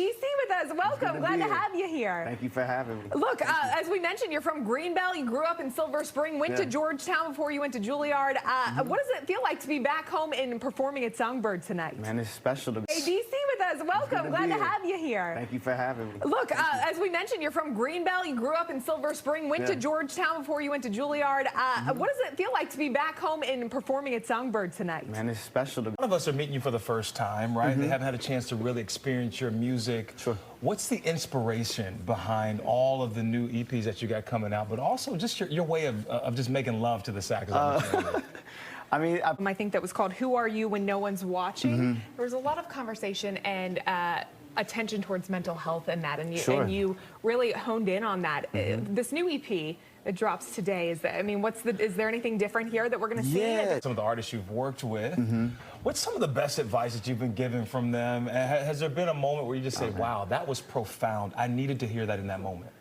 with us. Welcome. Glad to have you here. Thank you for having me. Look, as we mentioned, you're from Greenbelt. You grew up in Silver Spring, went to Georgetown before you went to Juilliard. What does it feel like to be back home and performing at Songbird tonight? Man, it's special to be. Hey, DC with us. Welcome. Glad to have you here. Thank you for having me. Look, as we mentioned, you're from Greenbelt. You grew up in Silver Spring, went to Georgetown before you went to Juilliard. What does it feel like to be back home and performing at Songbird tonight? Man, it's special to be. A lot of us are meeting you for the first time, right? They haven't had a chance to really experience your music. Sure. What's the inspiration behind all of the new EPs that you got coming out, but also just your way of just making love to the sax? I mean, I think that was called Who Are You When No One's Watching. There was a lot of conversation and attention towards mental health and that, and you really honed in on that. This new EP that drops today, is there anything different here that we're going to see? Yeah. Some of the artists you've worked with, what's some of the best advice that you've been given from them? Has there been a moment where you just say, wow, that was profound, I needed to hear that in that moment?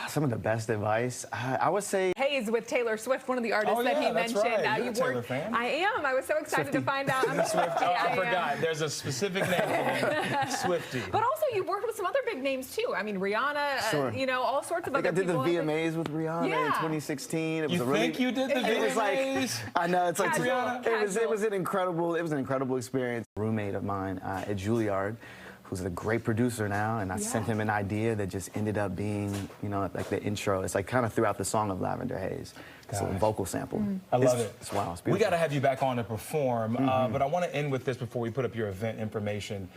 Some of the best advice, I would say. Hayes with Taylor Swift, one of the artists that he mentioned. Right. You're a Taylor fan. I am. I was so excited to find out. I'm Swiftie. I forgot. There's a specific name for him. Swiftie. But also, you've worked with some other big names too. I mean, Rihanna. You know, all sorts of other people. I did the VMAs with Rihanna in 2016. It was you did the VMAs? It was like, I know, it's like Rihanna. It was an incredible experience. A roommate of mine at Juilliard, who's a great producer now, and I sent him an idea that just ended up being, you know, like the intro. It's like kind of throughout the song of Lavender Haze. It's a vocal sample. I love it. It's wow, it's we beautiful. got to have you back on to perform, but I want to end with this before we put up your event information.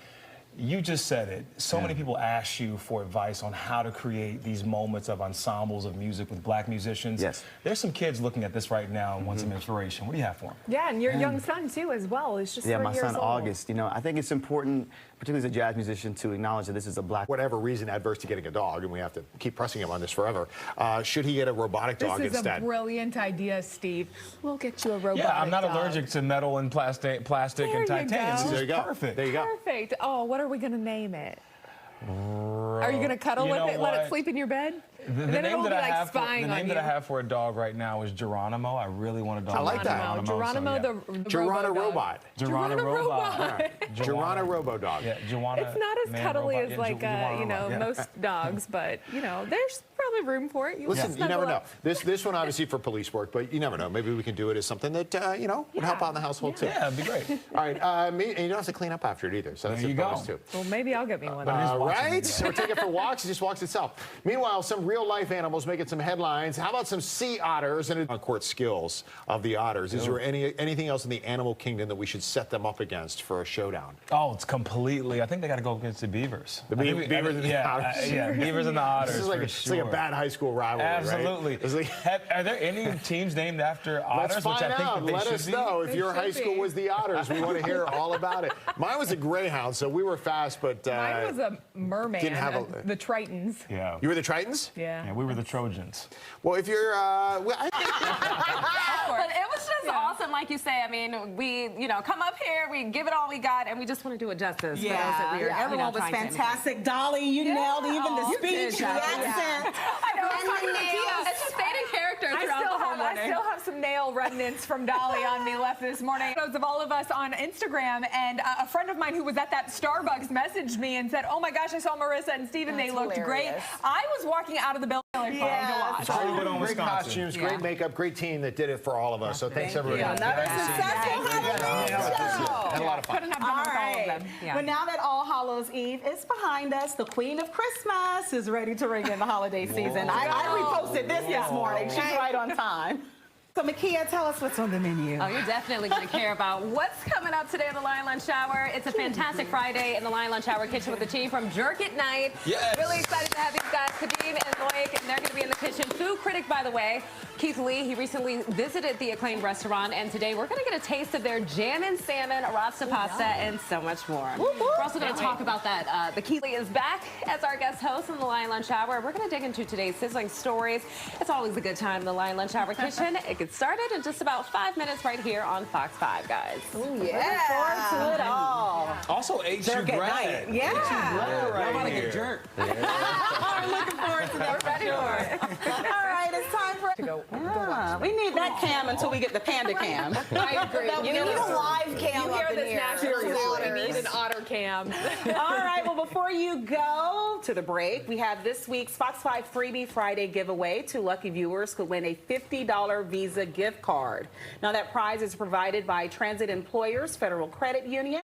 You just said it. So many people ask you for advice on how to create these moments of ensembles of music with black musicians. Yes. There's some kids looking at this right now and want some inspiration. What do you have for them? Yeah, and your young son too, as well. Is just 3 my years son old. August. You know, I think it's important, particularly as a jazz musician, to acknowledge that this is a black. Whatever reason adverse to getting a dog, and we have to keep pressing him on this forever. Should he get a robotic dog This is instead? a brilliant idea, Steve. We'll get you a robotic Yeah, I'm not dog. allergic to metal and plastic There and you titanium. go. So There you go. Perfect. There you go. Perfect. Oh, what are we going to name it? Are you going to cuddle with it? Let it sleep in your bed? The name that I have for a dog right now is Geronimo. I really want a dog. I like that. Geronimo, the Geronimo Robo robot. Geronimo robot. Geronimo robo dog. Yeah, It's not as cuddly as like most dogs, but you know, there's probably room for it. Listen, you never know. This one obviously for police work, but you never know. Maybe we can do it as something that you know would help out in the household too. Yeah, it'd be great. All right, and you don't have to clean up after it either. So that's There a you bonus go. too. Well, maybe I'll get me one. Right? Or take it for walks. It just walks itself. Meanwhile, some real-life animals making some headlines. How about some sea otters and on-court skills of the otters? Is there anything else in the animal kingdom that we should set them up against for a showdown? Oh, it's completely. I think they got to go against the beavers. The beavers and the otters. Yeah, beavers and the otters. This is like, it's like a bad high school rivalry, Absolutely. Right? Are there any teams named after otters? Let's find which I think out. that they Let should us be? know if your high school was the otters. We want to hear all about it. Mine was a greyhound, so we were fast, but Mine was a merman. didn't have the Tritons. Yeah. You were the Tritons? Yeah. We were the Trojans. Well, if you're, But it was just awesome, like you say. I mean, we, come up here, we give it all we got, and we just want to do it justice. Everyone was fantastic. Dolly, you nailed even the speech, the accent. I know, it's just stayed in character throughout the whole morning. I still have some nail remnants from Dolly on me left this morning. Photos of all of us on Instagram, and a friend of mine who was at that Starbucks messaged me and said, "Oh my gosh, I saw Marissa and Steven. They looked great." I was walking out of the building to watch. Great costumes, great makeup, great team that did it for all of us. So thanks everybody. Another successful Halloween show. Had a lot of fun. Couldn't have done it with all of them. But now that All Hallows Eve is behind us, the Queen of Christmas is ready to ring in the holiday season. I reposted this morning. She's right on time. So, Makia, tell us what's on the menu. Oh, you're definitely going to care about what's coming up today in the Lion Lunch Hour. It's a fantastic Friday in the Lion Lunch Hour kitchen with the team from Jerk at Night. Yes. Really excited to have these guys, Kadeem and Loic, and they're going to be in the kitchen. Food critic, by the way, Keith Lee. He recently visited the acclaimed restaurant, and today we're going to get a taste of their jammin' salmon, rasta pasta, and so much more. We're also going to talk about that. The Keith Lee is back as our guest host in the Lion Lunch Hour. We're going to dig into today's sizzling stories. It's always a good time in the Lion Lunch Hour kitchen. It gets started in just about 5 minutes right here on Fox 5, guys. Looking forward to it all. Also, ate Jerk your at bread. night. Yeah. Right here. Looking forward to that. We're ready for it. All right. it's time for to go. We need that cam until we get the panda cam. I agree. We need a live cam You up hear in this here. national call, we need an otter cam. All right, well, before you go to the break, we have this week's Fox 5 Freebie Friday giveaway. 2 lucky viewers could win a $50 Visa gift card. Now, that prize is provided by Transit Employers Federal Credit Union.